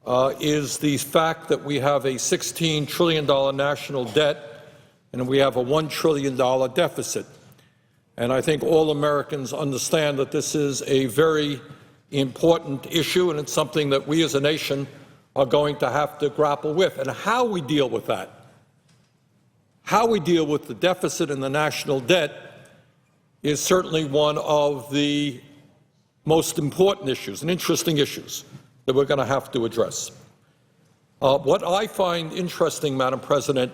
is the fact that we have a $16 trillion national debt and we have a $1 trillion deficit. And I think all Americans understand that this is a very important issue, and it's something that we as a nation are going to have to grapple with. And how we deal with that, how we deal with the deficit and the national debt, is certainly one of the most important issues and interesting issues that we're going to have to address. What I find interesting, Madam President,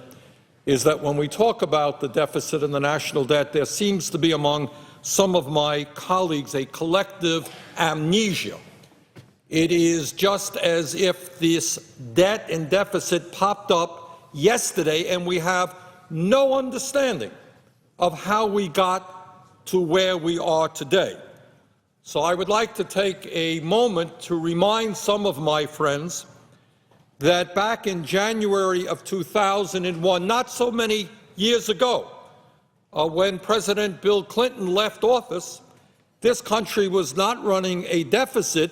is that when we talk about the deficit and the national debt, there seems to be among some of my colleagues a collective amnesia. It is just as if this debt and deficit popped up yesterday and we have no understanding of how we got to where we are today. So I would like to take a moment to remind some of my friends that back in January of 2001, not so many years ago, when President Bill Clinton left office, this country was not running a deficit.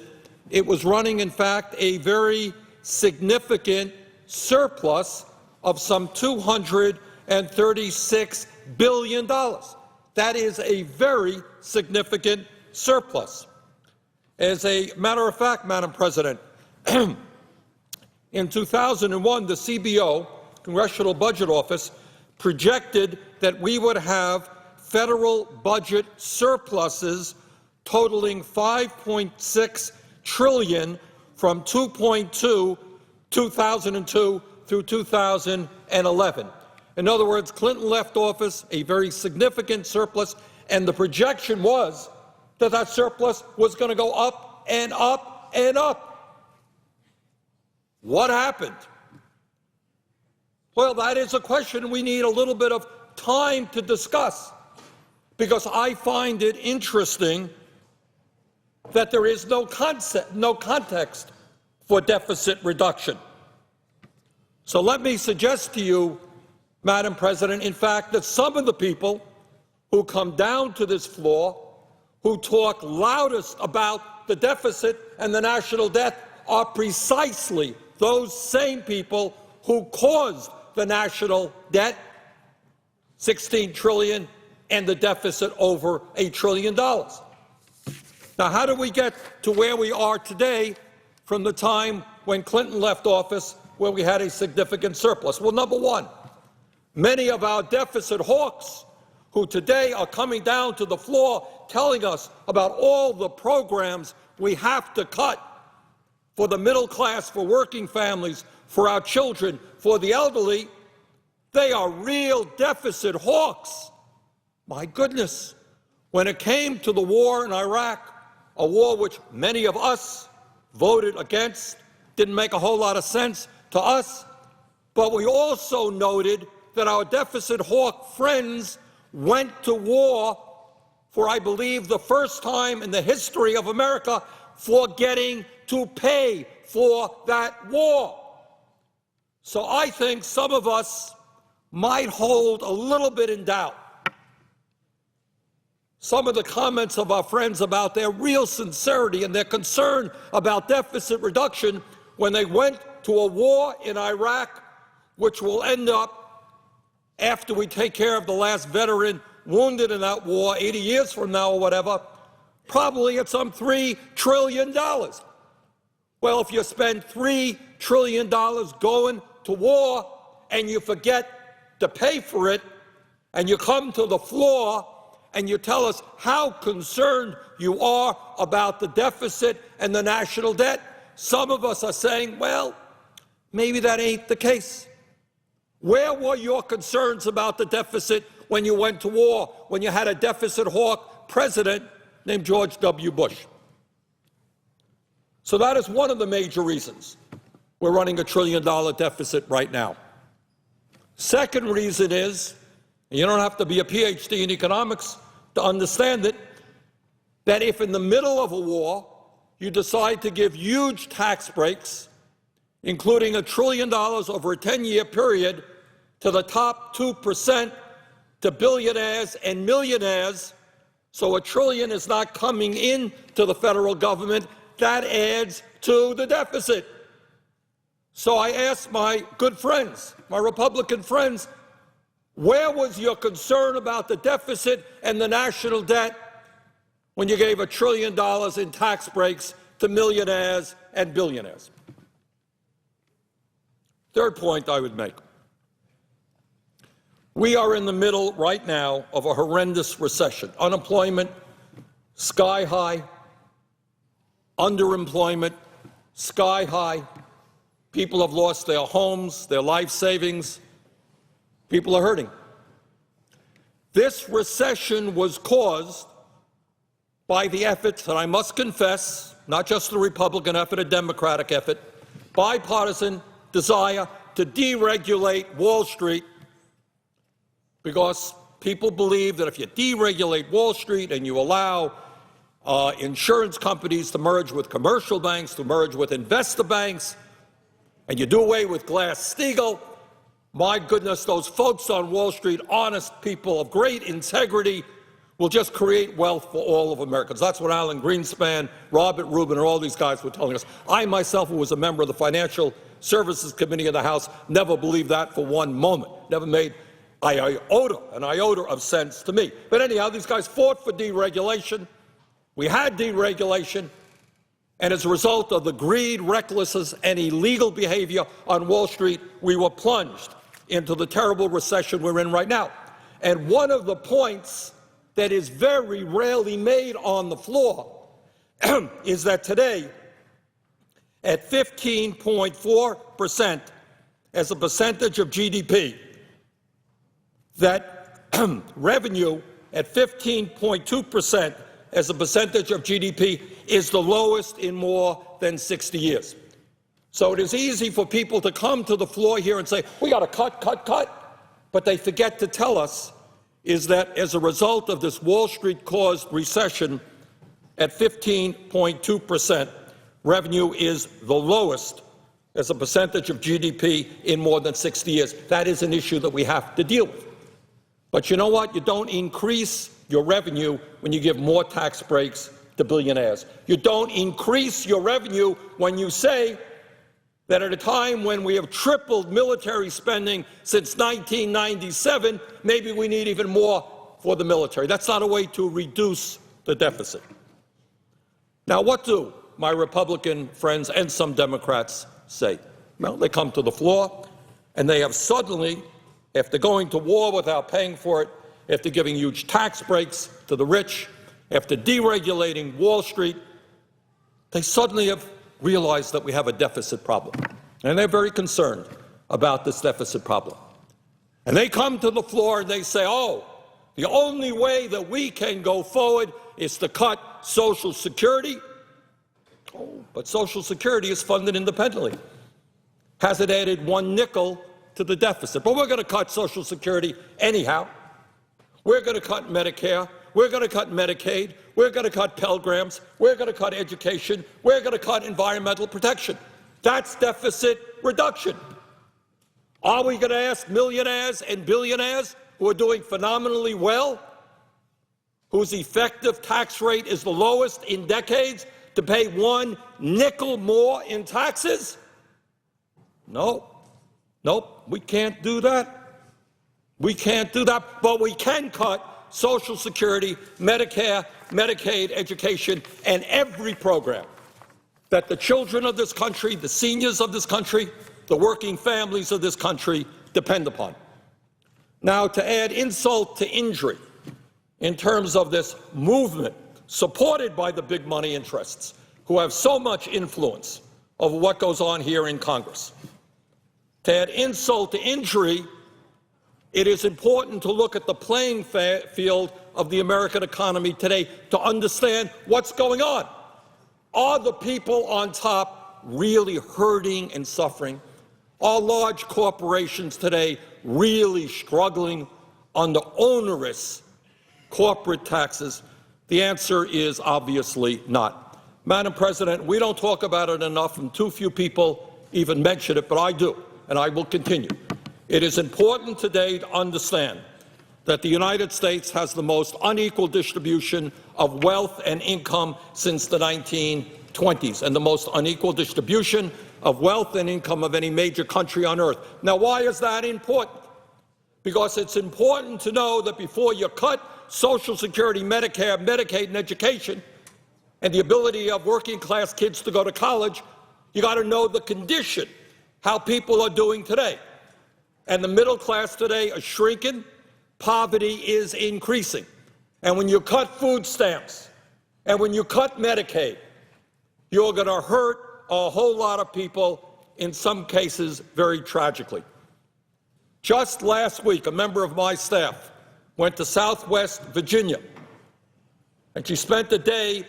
It was running, in fact, a very significant surplus of some $236 billion. That is a very significant surplus. As a matter of fact, Madam President, in 2001, the CBO, Congressional Budget Office, projected that we would have federal budget surpluses totaling $5.6 trillion from 2002 through 2011. In other words, Clinton left office a very significant surplus, and the projection was that that surplus was going to go up and up and up. What happened? Well, that is a question we need a little bit of time to discuss, because I find it interesting that there is no context for deficit reduction. So let me suggest to you, Madam President, in fact, that some of the people who come down to this floor, who talk loudest about the deficit and the national debt, are precisely those same people who caused the national debt, $16 trillion, and the deficit over $8 trillion. Now, how do we get to where we are today from the time when Clinton left office, where we had a significant surplus? Well, number one, many of our deficit hawks who today are coming down to the floor telling us about all the programs we have to cut for the middle class, for working families, for our children, for the elderly, they are real deficit hawks. My goodness, when it came to the war in Iraq, a war which many of us voted against, didn't make a whole lot of sense to us, but we also noted that our deficit hawk friends went to war for, I believe, the first time in the history of America, for getting to pay for that war. So I think some of us might hold a little bit in doubt some of the comments of our friends about their real sincerity and their concern about deficit reduction when they went to a war in Iraq, which will end up, after we take care of the last veteran wounded in that war 80 years from now or whatever, probably at some $3 trillion. Well, if you spend $3 trillion going to war and you forget to pay for it, and you come to the floor and you tell us how concerned you are about the deficit and the national debt, some of us are saying, well, maybe that ain't the case. Where were your concerns about the deficit when you went to war, when you had a deficit hawk president named George W. Bush? So that is one of the major reasons we're running $1 trillion deficit right now. Second reason is, and you don't have to be a PhD in economics to understand it, that if in the middle of a war you decide to give huge tax breaks, including $1 trillion over a 10-year period to the top 2%, to billionaires and millionaires, so $1 trillion is not coming in to the federal government, that adds to the deficit. So I asked my good friends, my Republican friends, where was your concern about the deficit and the national debt when you gave $1 trillion in tax breaks to millionaires and billionaires? Third point I would make. We are in the middle right now of a horrendous recession. Unemployment sky high, underemployment sky high. People have lost their homes, their life savings. People are hurting. This recession was caused by the efforts, and I must confess, not just a Republican effort, a Democratic effort, bipartisan desire to deregulate Wall Street, because people believe that if you deregulate Wall Street and you allow insurance companies to merge with commercial banks, to merge with investor banks, and you do away with Glass-Steagall, my goodness, those folks on Wall Street, honest people of great integrity, will just create wealth for all of Americans. That's what Alan Greenspan, Robert Rubin, and all these guys were telling us. I myself, who was a member of the Financial Services Committee in the House, never believed that for one moment. Never made an iota of sense to me. But anyhow, these guys fought for deregulation. We had deregulation, and as a result of the greed, recklessness, and illegal behavior on Wall Street, we were plunged into the terrible recession we're in right now. And one of the points that is very rarely made on the floor is that today, at 15.4% as a percentage of GDP, that revenue at 15.2% as a percentage of GDP is the lowest in more than 60 years. So it is easy for people to come to the floor here and say, we got to cut. But they forget to tell us is that as a result of this Wall Street-caused recession, at 15.2%, revenue is the lowest as a percentage of GDP in more than 60 years. That is an issue that we have to deal with. But you know what? You don't increase your revenue when you give more tax breaks to billionaires. You don't increase your revenue when you say that at a time when we have tripled military spending since 1997, maybe we need even more for the military. That's not a way to reduce the deficit. Now, what do my Republican friends and some Democrats say? Well, they come to the floor and they have suddenly, after going to war without paying for it, after giving huge tax breaks to the rich, after deregulating Wall Street, they suddenly have realized that we have a deficit problem. And they're very concerned about this deficit problem. And they come to the floor and they say, oh, the only way that we can go forward is to cut Social Security. Oh, but Social Security is funded independently. Hasn't added one nickel to the deficit. But we're going to cut Social Security anyhow. We're going to cut Medicare. We're going to cut Medicaid. We're going to cut Pell Grants. We're going to cut education. We're going to cut environmental protection. That's deficit reduction. Are we going to ask millionaires and billionaires who are doing phenomenally well, whose effective tax rate is the lowest in decades, to pay one nickel more in taxes? No. Nope, we can't do that. We can't do that, but we can cut Social Security, Medicare, Medicaid, education, and every program that the children of this country, the seniors of this country, the working families of this country depend upon. Now, to add insult to injury in terms of this movement supported by the big money interests who have so much influence over what goes on here in Congress, to add insult to injury, it is important to look at the playing field of the American economy today to understand what's going on. Are the people on top really hurting and suffering? Are large corporations today really struggling under onerous corporate taxes? The answer is obviously not. Madam President, we don't talk about it enough, and too few people even mention it, but I do, and I will continue. It is important today to understand that the United States has the most unequal distribution of wealth and income since the 1920s, and the most unequal distribution of wealth and income of any major country on earth. Now, why is that important? Because it's important to know that before you cut Social Security, Medicare, Medicaid, and education, and the ability of working-class kids to go to college, you got to know the condition, how people are doing today. And the middle class today is shrinking. Poverty is increasing. And when you cut food stamps, and when you cut Medicaid, you're going to hurt a whole lot of people, in some cases very tragically. Just last week, a member of my staff went to Southwest Virginia, and she spent the day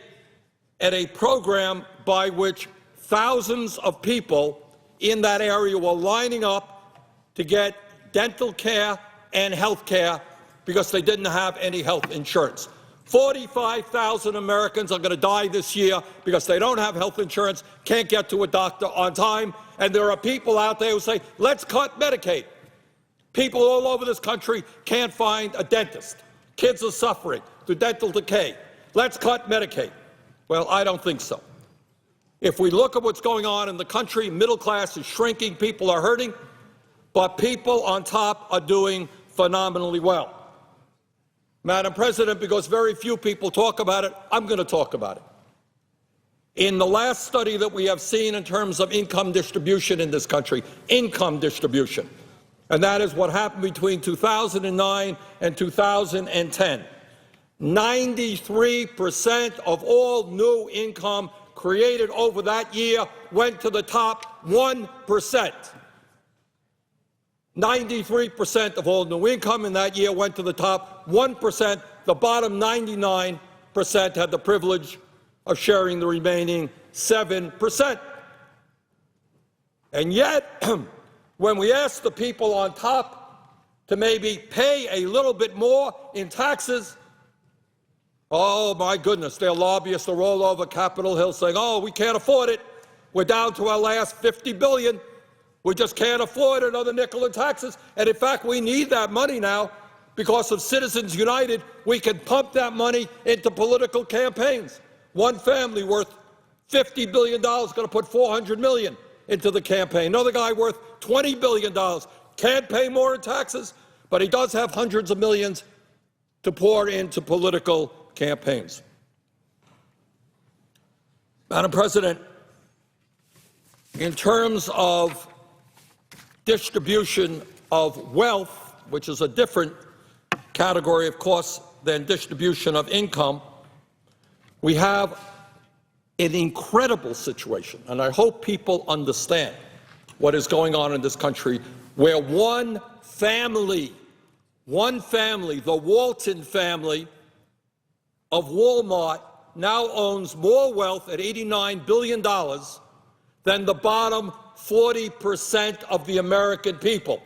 at a program by which thousands of people in that area were lining up to get dental care and health care because they didn't have any health insurance. 45,000 Americans are going to die this year because they don't have health insurance, can't get to a doctor on time, and there are people out there who say, let's cut Medicaid. People all over this country can't find a dentist. Kids are suffering through dental decay. Let's cut Medicaid. Well, I don't think so. If we look at what's going on in the country, middle class is shrinking, people are hurting, but people on top are doing phenomenally well. Madam President, because very few people talk about it, I'm going to talk about it. In the last study that we have seen in terms of income distribution in this country, income distribution, and that is what happened between 2009 and 2010, 93% of all new income created over that year went to the top 1%. 93% of all new income in that year went to the top 1%. The bottom 99% had the privilege of sharing the remaining 7%. And yet, when we ask the people on top to maybe pay a little bit more in taxes, oh my goodness, their lobbyists are all over Capitol Hill saying, oh, we can't afford it. We're down to our last $50 billion. We just can't afford another nickel in taxes. And in fact, we need that money now because of Citizens United. We can pump that money into political campaigns. One family worth $50 billion is going to put $400 million into the campaign. Another guy worth $20 billion can't pay more in taxes, but he does have hundreds of millions to pour into political campaigns. Madam President, in terms of distribution of wealth, which is a different category, of course, than distribution of income, we have an incredible situation, and I hope people understand what is going on in this country, where one family, the Walton family of Walmart, now owns more wealth at $89 billion than the bottom 40% of the American people.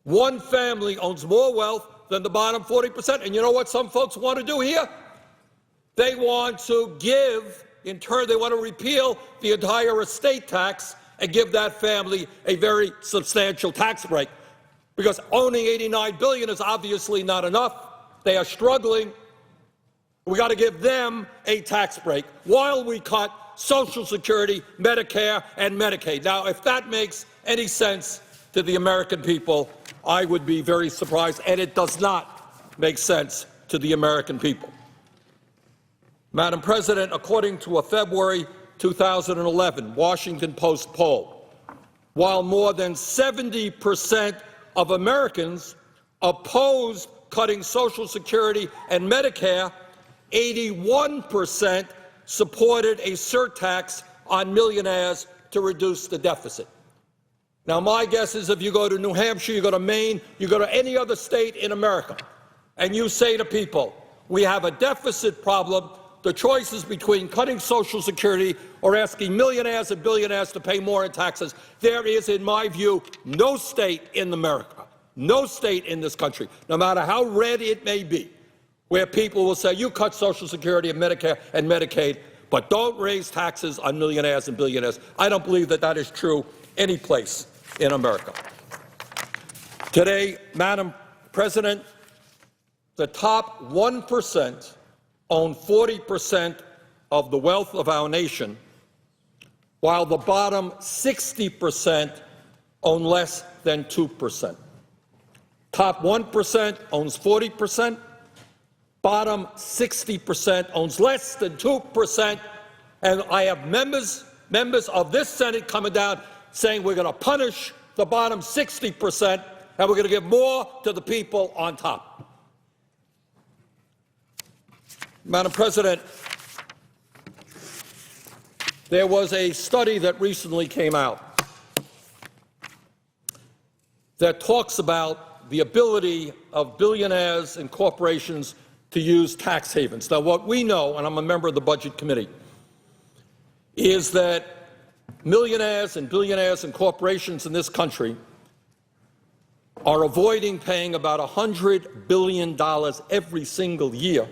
One family owns more wealth than the bottom 40%. And you know what some folks want to do here? They want to give, in turn, they want to repeal the entire estate tax and give that family a very substantial tax break. Because owning $89 billion is obviously not enough. They are struggling. We got to give them a tax break while we cut Social Security, Medicare, and Medicaid. Now, if that makes any sense to the American people, I would be very surprised, and it does not make sense to the American people. Madam President, according to a February 2011 Washington Post poll, while more than 70% of Americans opposed cutting Social Security and Medicare, 81% supported a surtax on millionaires to reduce the deficit. Now, my guess is if you go to New Hampshire, you go to Maine, you go to any other state in America, and you say to people, we have a deficit problem, the choice is between cutting Social Security or asking millionaires and billionaires to pay more in taxes. There is, in my view, no state in America, no state in this country, no matter how red it may be, where people will say, you cut Social Security and Medicare and Medicaid, but don't raise taxes on millionaires and billionaires. I don't believe that that is true any place in America. Today, Madam President, the top 1% own 40% of the wealth of our nation, while the bottom 60% own less than 2%. Top 1% owns 40%. Bottom 60% owns less than 2%. And I have members of this Senate coming down saying we're going to punish the bottom 60% and we're going to give more to the people on top. Madam President, there was a study that recently came out that talks about the ability of billionaires and corporations to use tax havens. Now, what we know, and I'm a member of the Budget Committee, is that millionaires and billionaires and corporations in this country are avoiding paying about $100 billion every single year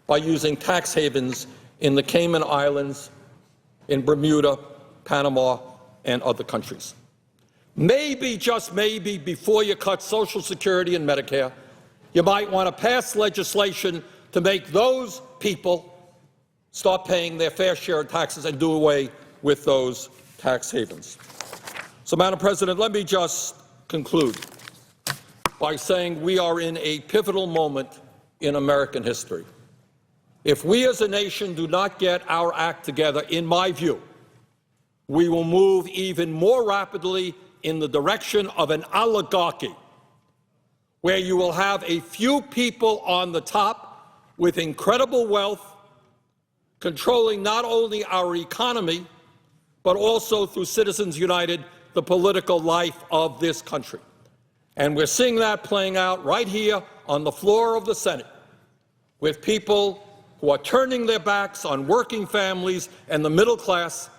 by using tax havens in the Cayman Islands, in Bermuda, Panama, and other countries. Maybe, just maybe, before you cut Social Security and Medicare, you might want to pass legislation to make those people start paying their fair share of taxes and do away with those tax havens. So, Madam President, let me just conclude by saying we are in a pivotal moment in American history. If we as a nation do not get our act together, in my view, we will move even more rapidly in the direction of an oligarchy, where you will have a few people on the top with incredible wealth, controlling not only our economy, but also through Citizens United, the political life of this country. And we're seeing that playing out right here on the floor of the Senate, with people who are turning their backs on working families and the middle class,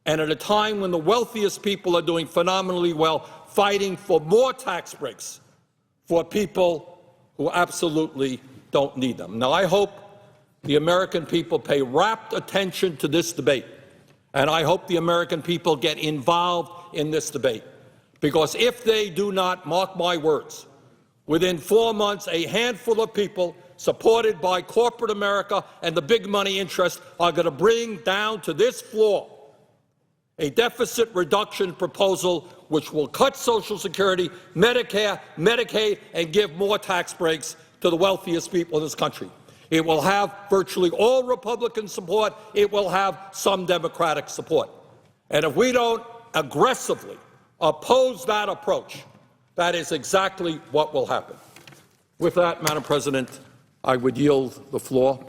and at a time when the wealthiest people are doing phenomenally well, fighting for more tax breaks for people who absolutely don't need them. Now, I hope the American people pay rapt attention to this debate, and I hope the American people get involved in this debate, because if they do not, mark my words, within 4 months, a handful of people supported by corporate America and the big money interests are going to bring down to this floor a deficit reduction proposal which will cut Social Security, Medicare, Medicaid, and give more tax breaks to the wealthiest people in this country. It will have virtually all Republican support. It will have some Democratic support. And if we don't aggressively oppose that approach, that is exactly what will happen. With that, Madam President, I would yield the floor.